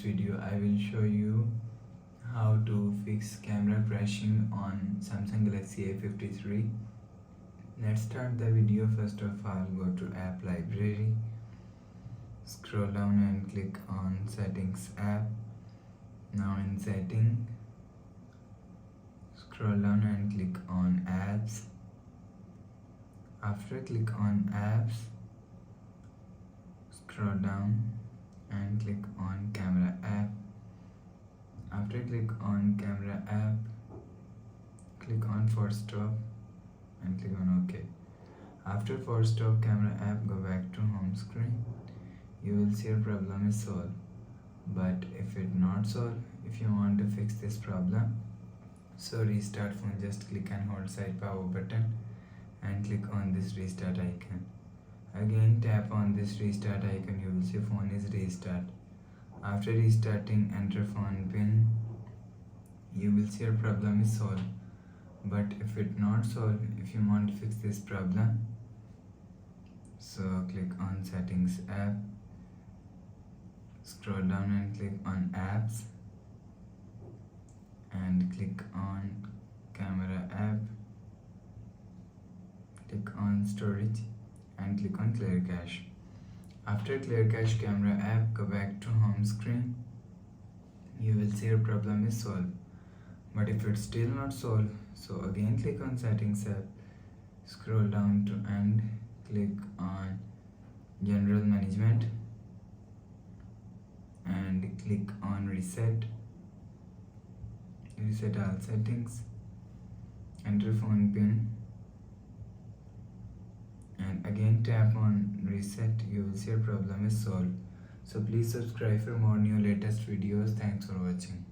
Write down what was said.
video I will show you how to fix camera crashing on Samsung Galaxy A53. Let's start the video. First of all, go to app library, scroll down and click on settings app. Now in setting, scroll down and click on apps. After click on apps, scroll down and click on camera app. After click on camera app, click on force stop and click on OK. After force stop camera app, go back to home screen. You will see your problem is solved. But if it not solved, if you want to fix this problem, so restart phone, just click and hold side power button and click on this restart icon. Again tap on this restart icon, you will see phone is restart. After restarting, enter phone pin. You will see your problem is solved. But if it not solved, if you want to fix this problem, so click on settings app, scroll down and click on apps and click on camera app, click on storage and click on clear cache. After clear cache camera app, go back to home screen. You will see your problem is solved. But if it's still not solved, so again click on settings app, scroll down to end, click on general management and click on reset all settings, enter phone pin and again tap on reset. You will see your problem is solved. So please subscribe for more new latest videos. Thanks for watching.